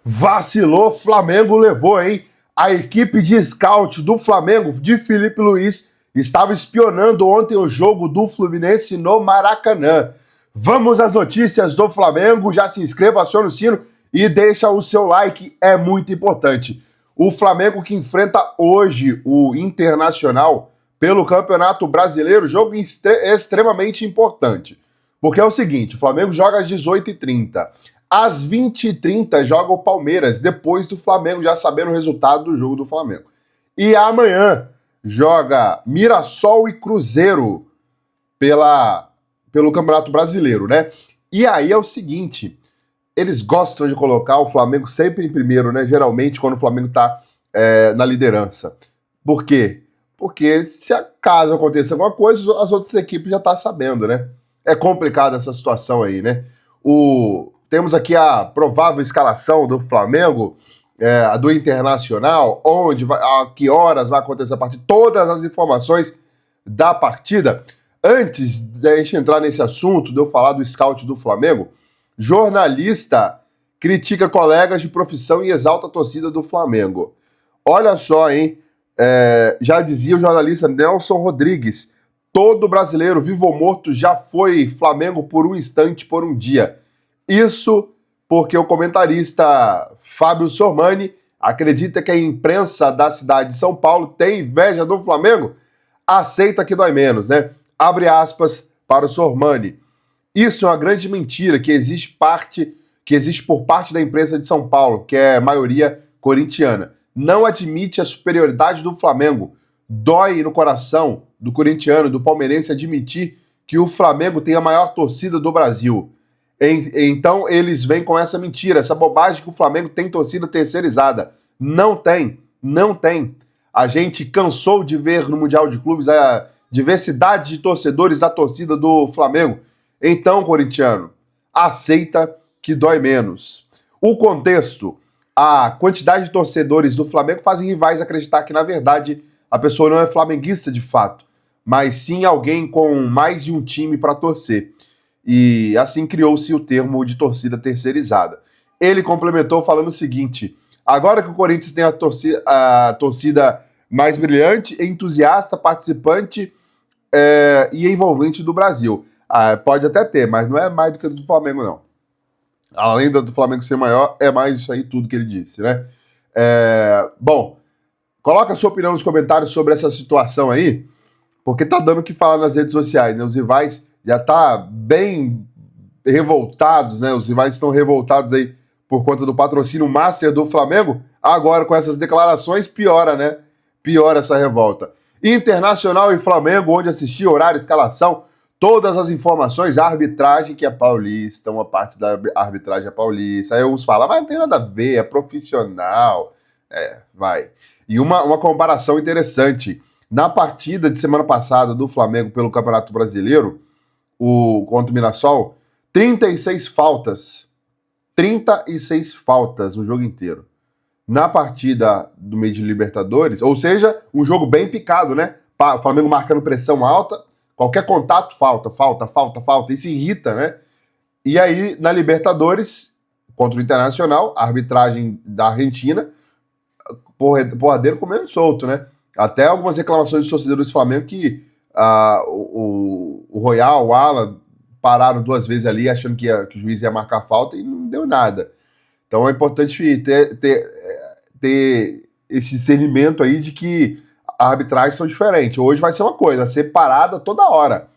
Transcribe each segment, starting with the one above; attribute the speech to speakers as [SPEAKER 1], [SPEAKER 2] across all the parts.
[SPEAKER 1] Vacilou, Flamengo levou, hein? A equipe de scout do Flamengo, de Felipe Luiz, estava espionando ontem o jogo do Fluminense no Maracanã. Vamos às notícias do Flamengo, já se inscreva, acione o sino e deixa o seu like, é muito importante. O Flamengo que enfrenta hoje o Internacional pelo Campeonato Brasileiro, jogo extremamente importante. Porque é o seguinte, o Flamengo joga às 18h30. Às 20h30 joga o Palmeiras, depois do Flamengo já sabendo o resultado do jogo do Flamengo. E amanhã joga Mirassol e Cruzeiro pelo Campeonato Brasileiro, né? E aí é o seguinte, eles gostam de colocar o Flamengo sempre em primeiro, né? Geralmente quando o Flamengo tá na liderança. Por quê? Porque se acaso aconteça alguma coisa, as outras equipes já estão sabendo, né? É complicada essa situação aí, né? Temos aqui a provável escalação do Flamengo, a do Internacional, a que horas vai acontecer a partida, todas as informações da partida. Antes de a gente entrar nesse assunto, de eu falar do scout do Flamengo, jornalista critica colegas de profissão e exalta a torcida do Flamengo. Olha só, hein? Já dizia o jornalista Nelson Rodrigues, todo brasileiro, vivo ou morto, já foi Flamengo por um instante, por um dia. Isso porque o comentarista Fábio Sormani acredita que a imprensa da cidade de São Paulo tem inveja do Flamengo, aceita que dói menos, né? Abre aspas para o Sormani. Isso é uma grande mentira que existe por parte da imprensa de São Paulo, que é maioria corintiana. Não admite a superioridade do Flamengo. Dói no coração do corintiano, do palmeirense, admitir que o Flamengo tem a maior torcida do Brasil. Então eles vêm com essa mentira, essa bobagem que o Flamengo tem torcida terceirizada. Não tem, não tem. A gente cansou de ver no Mundial de Clubes a diversidade de torcedores da torcida do Flamengo. Então, corintiano, aceita que dói menos. O contexto, a quantidade de torcedores do Flamengo fazem rivais acreditar que, na verdade, a pessoa não é flamenguista de fato, mas sim alguém com mais de um time para torcer. E assim criou-se o termo de torcida terceirizada. Ele complementou falando o seguinte: agora que o Corinthians tem a torcida mais brilhante, entusiasta, participante e envolvente do Brasil. Pode até ter, mas não é mais do que a do Flamengo, não. Além do Flamengo ser maior, é mais isso aí tudo que ele disse, né? Bom, coloca a sua opinião nos comentários sobre essa situação aí, porque tá dando o que falar nas redes sociais, né? Os rivais já tá bem revoltados, né? Os rivais estão revoltados aí por conta do patrocínio master do Flamengo. Agora, com essas declarações, piora, né? Piora essa revolta. Internacional e Flamengo, onde assistir, horário, escalação, todas as informações, a arbitragem que é paulista, uma parte da arbitragem é paulista. Aí uns falam, mas não tem nada a ver, é profissional. Vai. E uma comparação interessante. Na partida de semana passada do Flamengo pelo Campeonato Brasileiro, contra o Mirassol, 36 faltas. 36 faltas no jogo inteiro. Na partida do meio de Libertadores, ou seja, um jogo bem picado, né? O Flamengo marcando pressão alta, qualquer contato, falta. Isso irrita, né? E aí, na Libertadores, contra o Internacional, a arbitragem da Argentina, porradeiro comendo solto, né? Até algumas reclamações dos torcedores do Flamengo que o Royal, o Alan, pararam 2 vezes ali achando que o juiz ia marcar falta e não deu nada. Então é importante ter esse discernimento aí de que as arbitragens são diferentes. Hoje vai ser uma coisa, vai ser parada toda hora.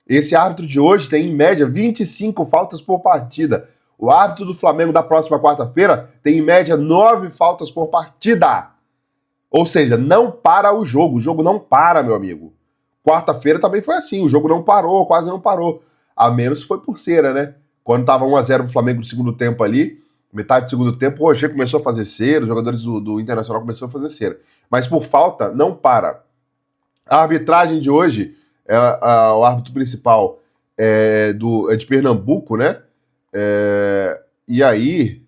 [SPEAKER 1] Esse árbitro de hoje tem, em média, 25 faltas por partida. O árbitro do Flamengo da próxima quarta-feira tem, em média, 9 faltas por partida. Ou seja, não para o jogo não para, meu amigo. Quarta-feira também foi assim, o jogo não parou, quase não parou. A menos foi por cera, né? Quando tava 1-0 pro Flamengo no segundo tempo ali, metade do segundo tempo, o Roger começou a fazer cera, os jogadores do Internacional começaram a fazer cera. Mas por falta, não para. A arbitragem de hoje, o árbitro principal é de Pernambuco, né? E aí,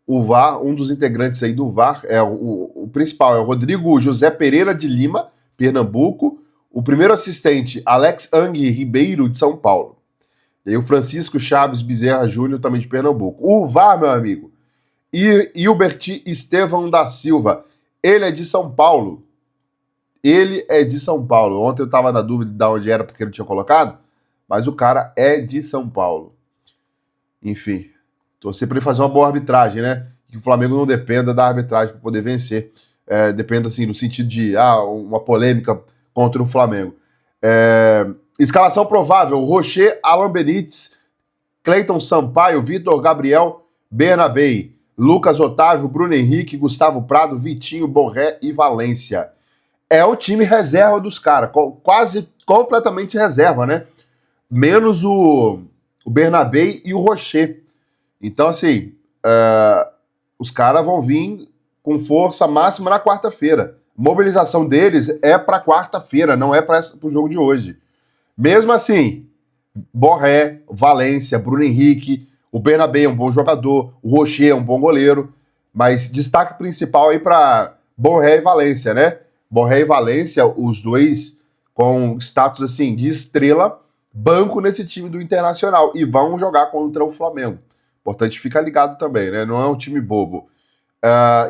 [SPEAKER 1] o VAR, um dos integrantes aí do VAR, o principal é o Rodrigo José Pereira de Lima, Pernambuco. O primeiro assistente, Alex Ang Ribeiro, de São Paulo. E aí o Francisco Chaves Bezerra Júnior, também de Pernambuco. O VAR, meu amigo, E Hilbert Estevão da Silva. Ele é de São Paulo. Ele é de São Paulo. Ontem eu estava na dúvida de onde era porque ele tinha colocado, mas o cara é de São Paulo. Enfim, torcer para ele fazer uma boa arbitragem, né? Que o Flamengo não dependa da arbitragem para poder vencer. Dependa, assim, no sentido de uma polêmica contra o Flamengo. Escalação provável: Rocher, Alan Benítez, Cleiton Sampaio, Vitor Gabriel, Bernabei, Lucas Otávio, Bruno Henrique, Gustavo Prado, Vitinho, Borré e Valência. É o time reserva dos caras, quase completamente reserva, né? Menos o Bernabei e o Rocher. Então, assim, os caras vão vir com força máxima na quarta-feira. Mobilização deles é para quarta-feira, não é para o jogo de hoje. Mesmo assim, Borré, Valência, Bruno Henrique, o Bernabei é um bom jogador, o Rocher é um bom goleiro, mas destaque principal aí para Borré e Valência, né? Borré e Valência, os dois com status assim de estrela, banco nesse time do Internacional e vão jogar contra o Flamengo. Importante ficar ligado também, né? Não é um time bobo.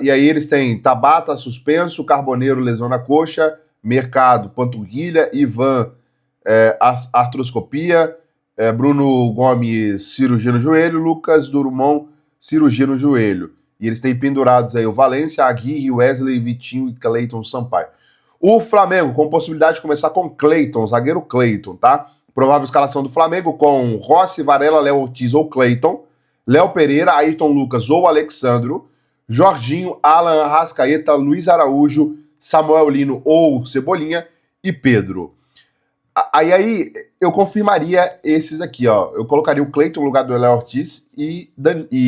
[SPEAKER 1] E aí eles têm Tabata suspenso, Carboneiro lesão na coxa, Mercado panturrilha, Ivan artroscopia, Bruno Gomes cirurgia no joelho, Lucas Drummond cirurgia no joelho. E eles têm pendurados aí o Valência, Aguirre, Wesley, Vitinho e Cleiton Sampaio. O Flamengo com possibilidade de começar com Cleiton, zagueiro Cleiton, tá? Provável escalação do Flamengo com Rossi, Varela, Léo Ortiz ou Cleiton, Léo Pereira, Ayrton Lucas ou Alexandro, Jorginho, Alan Arrascaeta, Luiz Araújo, Samuel Lino ou Cebolinha e Pedro. Aí eu confirmaria esses aqui, ó. Eu colocaria o Cleiton no lugar do Léo Ortiz e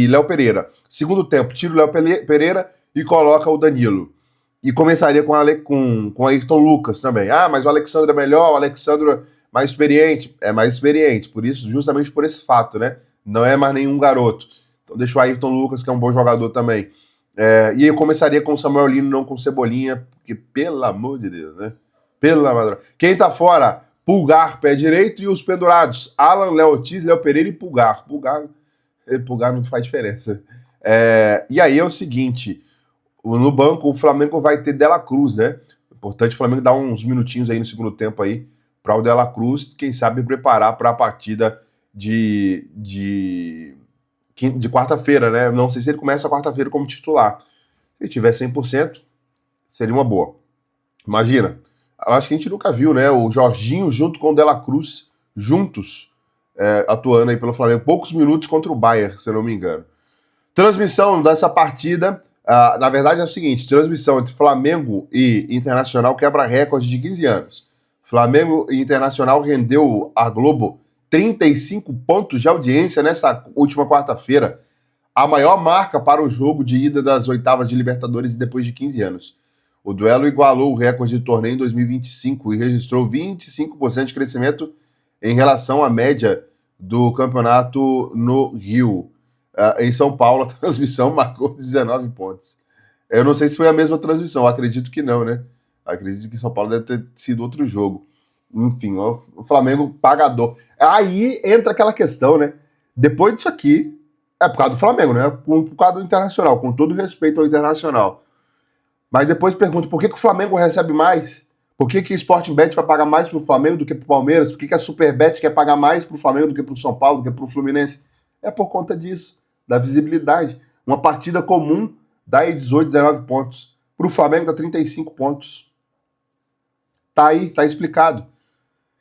[SPEAKER 1] Léo Pereira. Segundo tempo, tira o Léo Pereira e coloca o Danilo. E começaria com Ayrton Lucas também. Mas o Alexandre é melhor, o Alexandre é mais experiente. É mais experiente, por isso, justamente por esse fato, né? Não é mais nenhum garoto. Então deixa o Ayrton Lucas, que é um bom jogador também. E eu começaria com o Samuel Lino, não com o Cebolinha, porque, pelo amor de Deus, né? Pelo amor de Deus. Quem tá fora? Pulgar, pé direito, e os pendurados: Alan, Léo Ortiz, Léo Pereira e Pulgar. Pulgar não faz diferença. E aí é o seguinte: no banco o Flamengo vai ter Dela Cruz, né? Importante o Flamengo dar uns minutinhos aí no segundo tempo aí para o Dela Cruz, quem sabe preparar para a partida de quarta-feira, né? Não sei se ele começa a quarta-feira como titular. Se ele tiver 100%, seria uma boa. Imagina. Eu acho que a gente nunca viu, né? O Jorginho junto com o Dela Cruz, juntos, atuando aí pelo Flamengo. Poucos minutos contra o Bayern, se eu não me engano. Transmissão dessa partida, na verdade é o seguinte: transmissão entre Flamengo e Internacional quebra recorde de 15 anos. Flamengo e Internacional rendeu à Globo 35 pontos de audiência nessa última quarta-feira, a maior marca para o jogo de ida das oitavas de Libertadores depois de 15 anos. O duelo igualou o recorde de torneio em 2025 e registrou 25% de crescimento em relação à média do campeonato no Rio. Em São Paulo, a transmissão marcou 19 pontos. Eu não sei se foi a mesma transmissão, acredito que não, né? Acredito que São Paulo deve ter sido outro jogo. Enfim, o Flamengo pagador. Aí entra aquela questão, né? Depois disso aqui, por causa do Flamengo, né? Por causa do Internacional, com todo respeito ao Internacional. Mas depois pergunto, por que o Flamengo recebe mais? Por que o Sportingbet vai pagar mais pro Flamengo do que pro Palmeiras? Por que a Superbet quer pagar mais pro Flamengo do que pro São Paulo, do que pro Fluminense? É por conta disso, da visibilidade. Uma partida comum dá aí 18, 19 pontos. Pro Flamengo dá 35 pontos. Tá aí, tá explicado.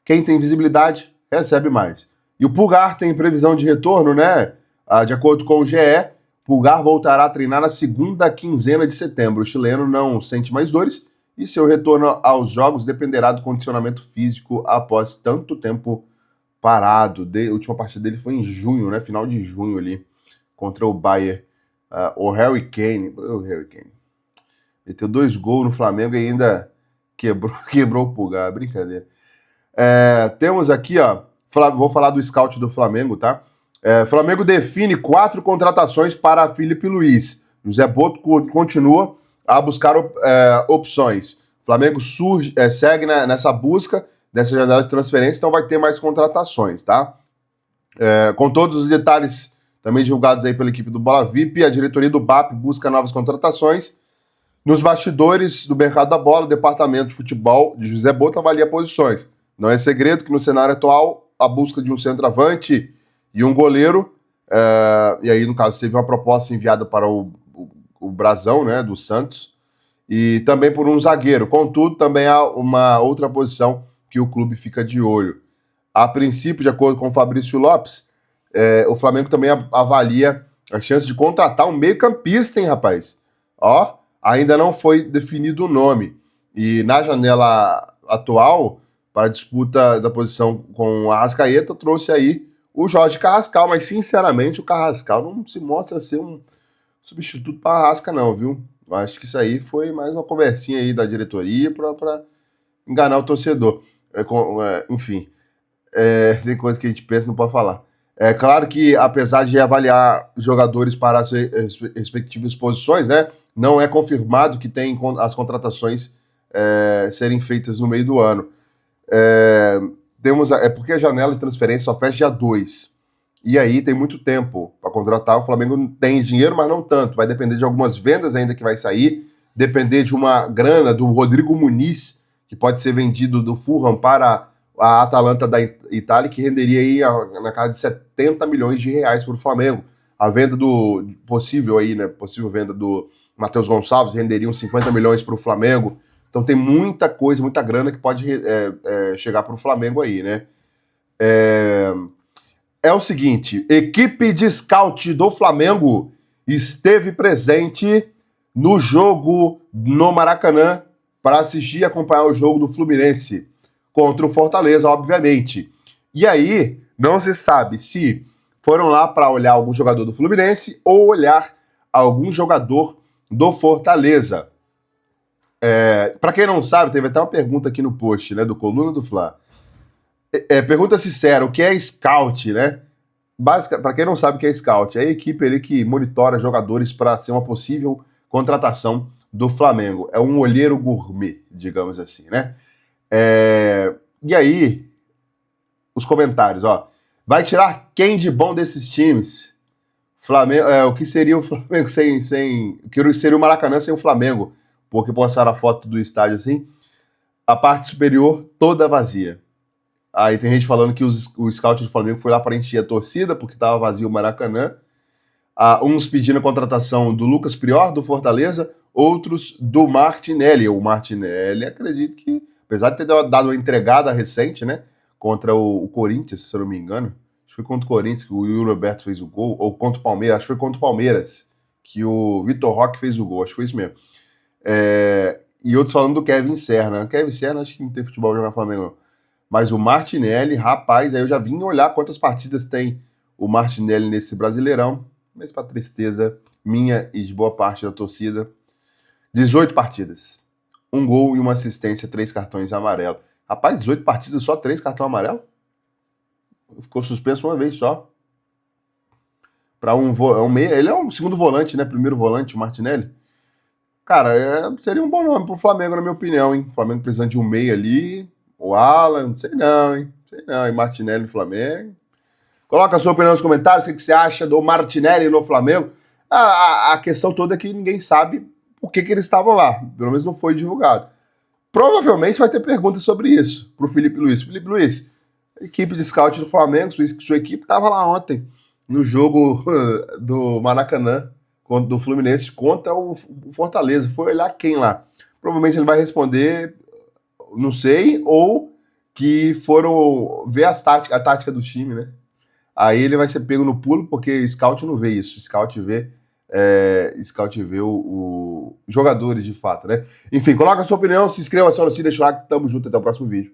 [SPEAKER 1] Quem tem visibilidade recebe mais. E o Pulgar tem previsão de retorno, né? De acordo com o GE, Pulgar voltará a treinar na segunda quinzena de setembro. O chileno não sente mais dores e seu retorno aos jogos dependerá do condicionamento físico após tanto tempo parado. A última partida dele foi em junho, né? Final de junho ali, contra o Bayern. O Harry Kane meteu 2 gols no Flamengo e ainda quebrou o Pulgar. Brincadeira. Temos aqui, ó, vou falar do scout do Flamengo, tá? Flamengo define 4 contratações para Felipe Luiz. José Boto continua a buscar opções. Flamengo segue nessa busca dessa janela de transferência, então vai ter mais contratações, tá? Com todos os detalhes também divulgados aí pela equipe do Bola VIP. A diretoria do BAP busca novas contratações. Nos bastidores do mercado da bola, o departamento de futebol de José Bota avalia posições. Não é segredo que no cenário atual, a busca de um centroavante e um goleiro, e aí no caso teve uma proposta enviada para o Brasão, né, do Santos, e também por um zagueiro. Contudo, também há uma outra posição que o clube fica de olho. A princípio, de acordo com o Fabrício Lopes, o Flamengo também avalia a chance de contratar um meio-campista, hein, rapaz? Ó, ainda não foi definido o nome. E na janela atual, para a disputa da posição com o Arrascaeta, trouxe aí o Jorge Carrascal, mas sinceramente o Carrascal não se mostra ser um substituto para Arrasca não, viu? Eu acho que isso aí foi mais uma conversinha aí da diretoria para enganar o torcedor. Enfim, tem coisa que a gente pensa e não pode falar. É claro que, apesar de avaliar jogadores para as respectivas posições, né, não é confirmado que tem as contratações serem feitas no meio do ano. Porque a janela de transferência só fecha dia 2. E aí tem muito tempo para contratar. O Flamengo tem dinheiro, mas não tanto. Vai depender de algumas vendas ainda que vai sair, depender de uma grana do Rodrigo Muniz, que pode ser vendido do Fulham para a Atalanta da Itália, que renderia aí na casa de 70 milhões de reais para o Flamengo. A venda possível venda do Matheus Gonçalves renderia uns 50 milhões para o Flamengo. Então tem muita coisa, muita grana que pode chegar para o Flamengo aí, né? É o seguinte, equipe de scout do Flamengo esteve presente no jogo no Maracanã para assistir e acompanhar o jogo do Fluminense contra o Fortaleza, obviamente. E aí, não se sabe se foram lá para olhar algum jogador do Fluminense ou olhar algum jogador do Fortaleza. Para quem não sabe, teve até uma pergunta aqui no post, né, do Coluna do Fla. Pergunta sincera, o que é scout, né? Para quem não sabe o que é scout, é a equipe ali que monitora jogadores para ser uma possível contratação do Flamengo. É um olheiro gourmet, digamos assim, né? E aí, os comentários, ó. Vai tirar quem de bom desses times? Flamengo, o que seria o Flamengo o que seria o Maracanã sem o Flamengo? Porque postaram a foto do estádio assim. A parte superior toda vazia. Aí tem gente falando que o scout do Flamengo foi lá para encher a torcida, porque estava vazio o Maracanã. Uns pedindo a contratação do Lucas Prior, do Fortaleza, outros do Martinelli. O Martinelli, acredito que, apesar de ter dado uma entregada recente, né, contra o Corinthians, se eu não me engano, acho que foi contra o Corinthians que o Yuri Alberto fez o gol, ou contra o Palmeiras, acho que foi contra o Palmeiras, que o Vitor Roque fez o gol, acho que foi isso mesmo. E outros falando do Kevin Serna. O Kevin Serna, acho que não tem futebol jogar Flamengo, não. Mas o Martinelli, rapaz, aí eu já vim olhar quantas partidas tem o Martinelli nesse Brasileirão, mas para tristeza minha e de boa parte da torcida, 18 partidas. 1 gol e uma assistência, 3 cartões amarelos. Rapaz, 18 partidas, só 3 cartões amarelos? Ficou suspenso uma vez só. Para um meia, ele é um segundo volante, né? Primeiro volante, o Martinelli. Cara, seria um bom nome pro Flamengo, na minha opinião, hein? O Flamengo precisando de um meia ali. O Alan, não sei não, hein? E Martinelli no Flamengo. Coloca a sua opinião nos comentários, o que você acha do Martinelli no Flamengo. A questão toda é que ninguém sabe por que eles estavam lá. Pelo menos não foi divulgado. Provavelmente vai ter perguntas sobre isso pro Felipe Luiz. Felipe Luiz, equipe de scout do Flamengo, sua equipe estava lá ontem, no jogo do Maracanã, do Fluminense contra o Fortaleza. Foi olhar quem lá? Provavelmente ele vai responder, não sei, ou que foram ver a tática do time, né? Aí ele vai ser pego no pulo, porque scout não vê isso. Scout vê jogadores de fato, né? Enfim, coloca a sua opinião, se inscreva, deixa o like, tamo junto, até o próximo vídeo.